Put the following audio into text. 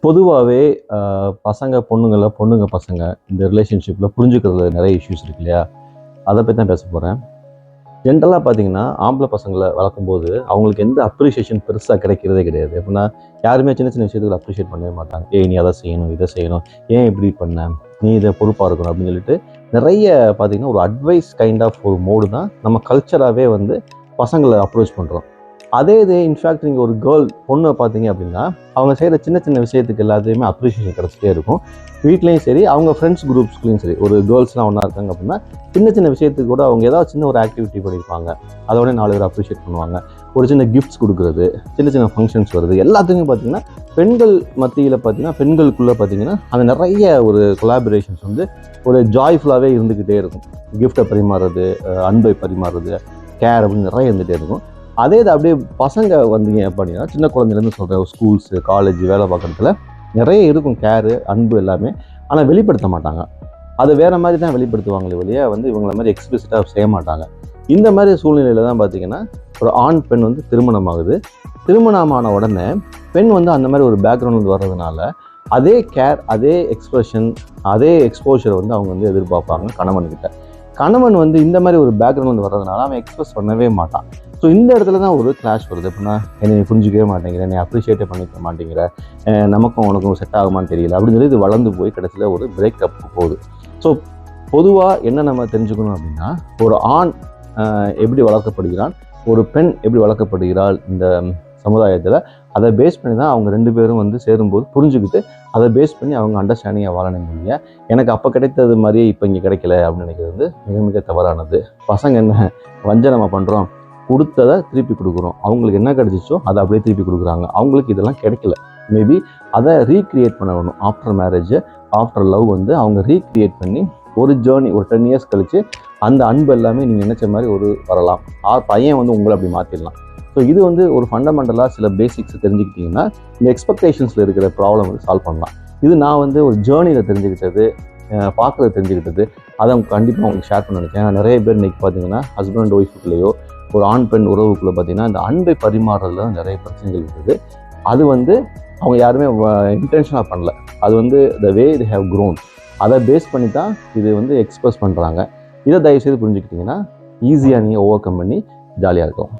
பொதுவாகவே பசங்க பொண்ணுங்க பசங்க இந்த ரிலேஷன்ஷிப்பில் புரிஞ்சுக்கிறதுல நிறைய இஷ்யூஸ் இருக்கு இல்லையா? அதை பற்றி தான் பேச போகிறேன். ஜென்ரலாக பார்த்தீங்கன்னா ஆம்பளை பசங்களை வளர்க்கும்போது அவங்களுக்கு எந்த அப்ரிஷியேஷன் பெருசாக கிடைக்கிறதே கிடையாது. எப்படின்னா யாருமே சின்ன சின்ன விஷயத்துக்கு அப்ரிஷியேட் பண்ணவே மாட்டாங்க. ஏய், நீ அதை செய்யணும், இதை செய்யணும், ஏன் இப்படி பண்ண, நீ இதை பொறுப்பாக இருக்கணும் அப்படின்னு சொல்லிட்டு நிறைய பார்த்தீங்கன்னா ஒரு அட்வைஸ் கைண்ட் ஆஃப் ஒரு மோடு தான் நம்ம கல்ச்சராகவே வந்து பசங்களை அப்ரோச் பண்ணுறோம். அதே இது இன்ஃபேக்ட் நீங்கள் ஒரு பொண்ணை பார்த்தீங்க அப்படின்னா அவங்க செய்கிற சின்ன சின்ன விஷயத்துக்கு எல்லாத்தையுமே அப்ரிஷியேஷன் கிடச்சிட்டே இருக்கும். வீட்லேயும் சரி, அவங்க ஃப்ரெண்ட்ஸ் குரூப்ஸ்குள்ளேயும் சரி, ஒரு கேர்ள்ஸ்லாம் ஒன்றா இருக்காங்க அப்படின்னா சின்ன சின்ன விஷயத்துக்கு கூட அவங்க ஏதாவது சின்ன ஒரு ஆக்டிவிட்டி பண்ணியிருப்பாங்க, அதோட 4 பேர் அப்ரிஷியேட் பண்ணுவாங்க. ஒரு சின்ன கிஃப்ட்ஸ் கொடுக்குறது, சின்ன சின்ன ஃபங்க்ஷன்ஸ் வருது, எல்லாத்துக்குமே பார்த்தீங்கன்னா பெண்கள் மத்தியில் பார்த்தீங்கன்னா பெண்களுக்குள்ளே பார்த்தீங்கன்னா அந்த நிறைய ஒரு கொலாபரேஷன்ஸ் வந்து ஒரு ஜாய்ஃபுல்லாகவே இருந்துக்கிட்டே இருக்கும். கிஃப்டை பரிமாறுறது, அன்பை பரிமாறுறது, கேர் அப்படின்னு நிறைய இருந்துகிட்டே இருக்கும். அதே இது அப்படியே பசங்க வந்தீங்க அப்படின்னா சின்ன குழந்தைலேருந்து சொல்கிறேன், ஸ்கூல்ஸு காலேஜ் வேலை பார்க்குறதுல நிறைய இருக்கும் கேரு அன்பு எல்லாமே. ஆனால் வெளிப்படுத்த மாட்டாங்க. அதை வேறு மாதிரி தான் வெளிப்படுத்துவாங்களே வெளியே வந்து இவங்கள மாதிரி எக்ஸ்பிளிசிட்டாக செய்ய மாட்டாங்க. இந்த மாதிரி சூழ்நிலையில் தான் பார்த்திங்கன்னா ஒரு ஆண் பெண் வந்து திருமணம் ஆகுது. திருமணமான உடனே பெண் வந்து அந்த மாதிரி ஒரு பேக்ரவுண்ட் வந்து வர்றதுனால அதே கேர், அதே எக்ஸ்ப்ரெஷன், அதே எக்ஸ்போஷரை வந்து அவங்க வந்து எதிர்பார்ப்பாங்க கணவன்கிட்ட. கணவன் வந்து இந்த மாதிரி ஒரு பேக்ரவுண்ட் வந்து வர்றதுனால அவன் எக்ஸ்பிரஸ் பண்ணவே மாட்டான். ஸோ இந்த இடத்துல தான் ஒரு கிளாஷ் வருது. எப்படின்னா, என்னை நீ புரிஞ்சிக்கவே மாட்டேங்கிற, என்னை அப்ரிஷியேட்டே பண்ணிக்க மாட்டேங்கிற, நமக்கும் உனக்கும் செட் ஆகுமான்னு தெரியல அப்படின்னு சொல்லி இது வளர்ந்து போய் கடைசியில் ஒரு பிரேக்கப் போகுது. ஸோ பொதுவாக என்ன நம்ம தெரிஞ்சுக்கணும் அப்படின்னா, ஒரு ஆண் எப்படி வளர்க்கப்படுகிறான், ஒரு பெண் எப்படி வளர்க்கப்படுகிறாள் இந்த சமுதாயத்தில், அதை பேஸ் பண்ணி தான் அவங்க 2 பேரும் வந்து சேரும்போது புரிஞ்சுக்கிட்டு அதை பேஸ் பண்ணி அவங்க அண்டர்ஸ்டாண்டிங்காக வாழணும் இல்லையா? எனக்கு அப்போ கிடைத்தது மாதிரியே இப்போ இங்கே கிடைக்கல அப்படின்னு நினைக்கிறது வந்து மிக மிக தவறானது. பசங்க என்ன வஞ்சனமாக பண்ணுறோம், கொடுத்ததை திருப்பி கொடுக்குறோம். அவங்களுக்கு என்ன கிடைச்சிச்சோ அதை அப்படியே திருப்பி கொடுக்குறாங்க. அவங்களுக்கு இதெல்லாம் கிடைக்கல. மேபி அதை ரீக்ரியேட் பண்ணணும். ஆஃப்டர் மேரேஜ், ஆஃப்டர் லவ் வந்து அவங்க ரீக்ரியேட் பண்ணி ஒரு ஜேர்னி, ஒரு 10 இயர்ஸ் கழித்து அந்த அன்பு எல்லாமே நீங்கள் நினச்ச மாதிரி ஒரு வரலாம். பையன் வந்து உங்களை அப்படி மாற்றிடலாம். ஸோ இது வந்து ஒரு ஃபண்டமெண்டலாக சில பேசிக்ஸ் தெரிஞ்சுக்கிட்டிங்கன்னா இந்த எக்ஸ்பெக்டேஷன்ஸில் இருக்கிற ப்ராப்ளம் வந்து சால்வ் பண்ணலாம். இது நான் வந்து ஒரு ஜேர்னியில் தெரிஞ்சுக்கிட்டது, பார்க்குறது தெரிஞ்சுக்கிட்டது. அதை கண்டிப்பாக உங்களுக்கு ஷேர் பண்ண நினைச்சேன். நிறைய பேர் இன்றைக்கி பார்த்தீங்கன்னா ஹஸ்பண்ட் அண்ட் ஒய்ஃபுக்குள்ளேயோ ஒரு ஆண் பெண் உறவுக்குள்ளே பார்த்தீங்கன்னா இந்த அன்பை பரிமாறுறதுல நிறைய பிரச்சனைகள் இருக்குது. அது வந்து அவங்க யாருமே இன்டென்ஷனாக பண்ணல. அது வந்து த வே தே ஹேவ் க்ரோன், அதை பேஸ் பண்ணி தான் இது வந்து எக்ஸ்பிரஸ் பண்ணுறாங்க. இதை தயவுசெய்து புரிஞ்சுக்கிட்டிங்கன்னா ஈஸியாக நீங்கள் ஓவர் கம் பண்ணி ஜாலியாக இருக்கும்.